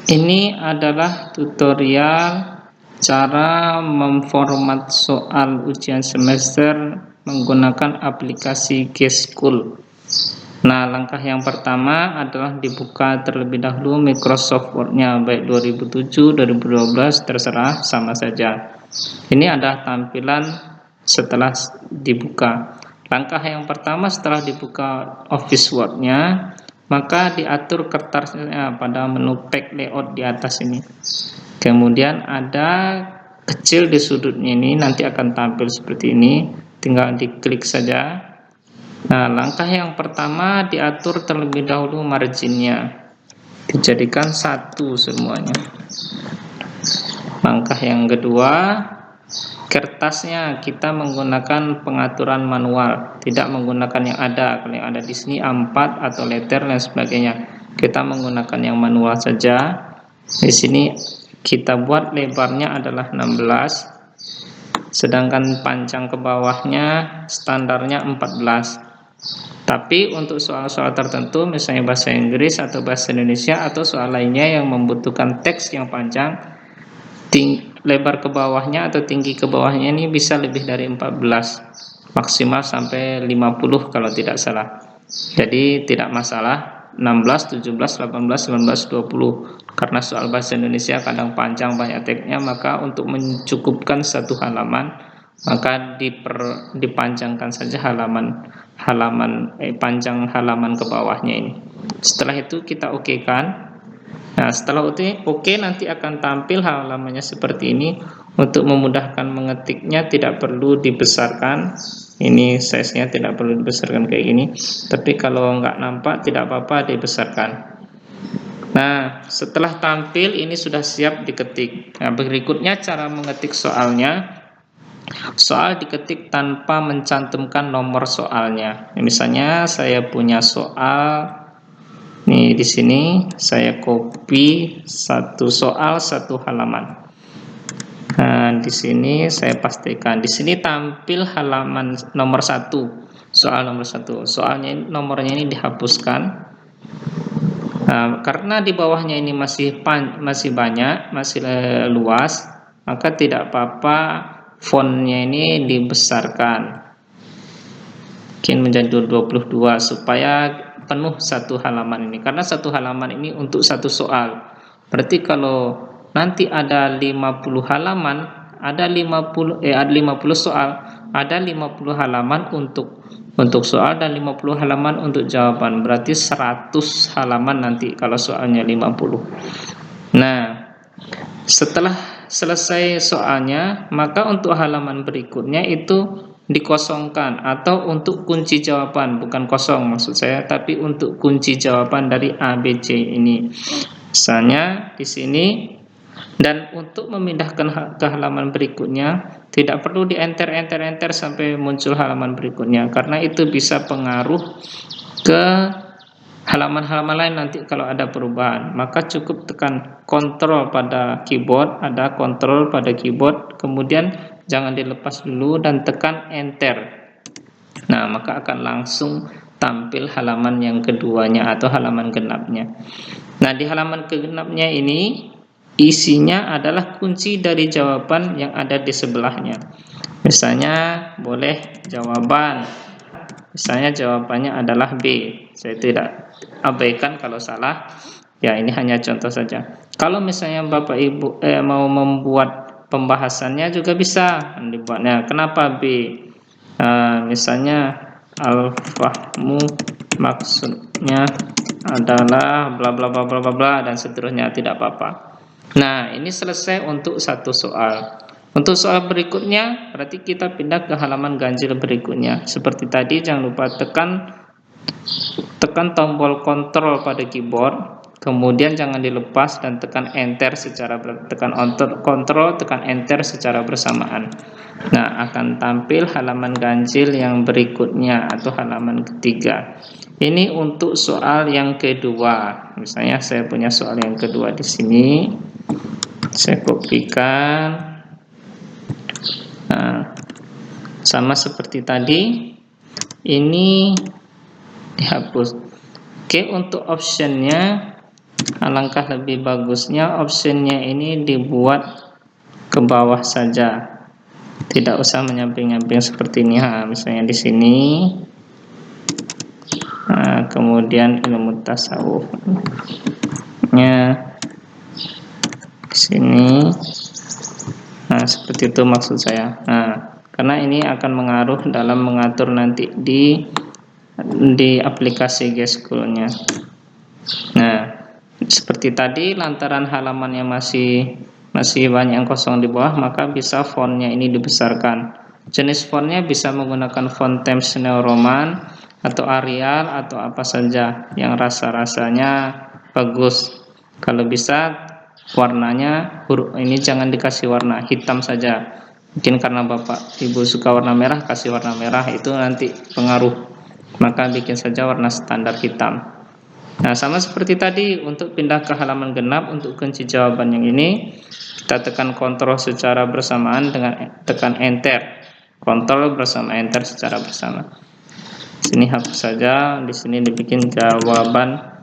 Ini adalah tutorial cara memformat soal ujian semester menggunakan aplikasi G-School. Nah, langkah yang pertama adalah dibuka terlebih dahulu Microsoft Word-nya, baik 2007, 2012, terserah, sama saja. Ini adalah tampilan setelah dibuka. Langkah yang pertama setelah dibuka Office Word-nya, maka diatur kertasnya pada menu Pack Layout di atas ini. Kemudian ada kecil di sudutnya ini, nanti akan tampil seperti ini, tinggal diklik saja. Nah, langkah yang pertama diatur terlebih dahulu marginnya, dijadikan 1 semuanya. Langkah yang kedua, kertasnya kita menggunakan pengaturan manual, tidak menggunakan yang ada. Kalau yang ada di sini A4 atau letter dan sebagainya, kita menggunakan yang manual saja. Di sini kita buat lebarnya adalah 16, sedangkan panjang ke bawahnya standarnya 14. Tapi untuk soal-soal tertentu, misalnya bahasa Inggris atau bahasa Indonesia atau soal lainnya yang membutuhkan teks yang panjang, lebar ke bawahnya atau tinggi ke bawahnya ini bisa lebih dari 14, maksimal sampai 50 kalau tidak salah. Jadi tidak masalah 16, 17, 18, 19, 20. Karena soal bahasa Indonesia kadang panjang banyak teksnya, maka untuk mencukupkan satu halaman maka dipanjangkan saja panjang halaman ke bawahnya ini. Setelah itu kita okekan. Nah, setelah oke, nanti akan tampil halamannya seperti ini. Untuk memudahkan mengetiknya tidak perlu dibesarkan. Ini size-nya tidak perlu dibesarkan kayak gini. Tapi kalau nggak nampak tidak apa-apa dibesarkan. Nah, setelah tampil ini sudah siap diketik. Nah, berikutnya cara mengetik soalnya. Soal diketik tanpa mencantumkan nomor soalnya. Misalnya saya punya soal. Nih di sini saya copy satu soal satu halaman. Nah, di sini saya pastikan di sini tampil halaman nomor 1, soal nomor 1. Soalnya nomornya ini dihapuskan. Nah, karena di bawahnya ini masih banyak, masih luas, maka tidak apa-apa fontnya ini dibesarkan. Mungkin menjadi 22 supaya penuh satu halaman ini, karena satu halaman ini untuk satu soal. Berarti kalau nanti ada 50 halaman, ada 50 soal, ada 50 halaman untuk soal dan 50 halaman untuk jawaban. Berarti 100 halaman nanti kalau soalnya 50. Nah, setelah selesai soalnya, maka untuk halaman berikutnya itu dikosongkan, atau untuk kunci jawaban, bukan kosong maksud saya, tapi untuk kunci jawaban dari A, B, C ini. Misalnya di sini, dan untuk memindahkan ke halaman berikutnya tidak perlu di enter sampai muncul halaman berikutnya, karena itu bisa pengaruh ke halaman-halaman lain nanti kalau ada perubahan. Maka cukup tekan kontrol pada keyboard, ada kontrol pada keyboard, kemudian jangan dilepas dulu dan tekan enter. Nah, maka akan langsung tampil halaman yang keduanya atau halaman genapnya. Nah, di halaman genapnya ini isinya adalah kunci dari jawaban yang ada di sebelahnya. Misalnya boleh jawaban, misalnya jawabannya adalah B. Saya tidak abaikan kalau salah. Ya, ini hanya contoh saja. Kalau misalnya Bapak Ibu mau membuat pembahasannya juga bisa dibuatnya. Kenapa B? Misalnya al-fahmu maksudnya adalah bla bla bla bla bla bla dan seterusnya, tidak apa-apa. Nah, ini selesai untuk satu soal. Untuk soal berikutnya berarti kita pindah ke halaman ganjil berikutnya. Seperti tadi, jangan lupa tekan tombol kontrol pada keyboard, kemudian jangan dilepas dan tekan enter secara tekan enter secara bersamaan. Nah, akan tampil halaman ganjil yang berikutnya atau halaman ketiga. Ini untuk soal yang kedua. Misalnya saya punya soal yang kedua di sini. Saya kopikan. Nah, sama seperti tadi, ini dihapus. Oke, untuk optionnya alangkah lebih bagusnya optionnya ini dibuat ke bawah saja, tidak usah menyamping-nyamping seperti ini. Misalnya di sini, kemudian ilmu tasawufnya di sini. Seperti itu maksud saya. Karena ini akan mengaruh dalam mengatur nanti di aplikasi G-School-nya. Seperti tadi, lantaran halamannya masih banyak yang kosong di bawah, maka bisa fontnya ini dibesarkan. Jenis fontnya bisa menggunakan font Times New Roman atau Arial atau apa saja yang rasa-rasanya bagus. Kalau bisa warnanya huruf ini jangan dikasih warna hitam saja. Mungkin karena Bapak Ibu suka warna merah, kasih warna merah, itu nanti pengaruh. Maka bikin saja warna standar hitam. Sama seperti tadi, untuk pindah ke halaman genap, untuk kunci jawaban yang ini kita tekan kontrol secara bersamaan dengan tekan enter. Kontrol bersama enter secara bersama. Sini hapus saja, di sini dibikin jawaban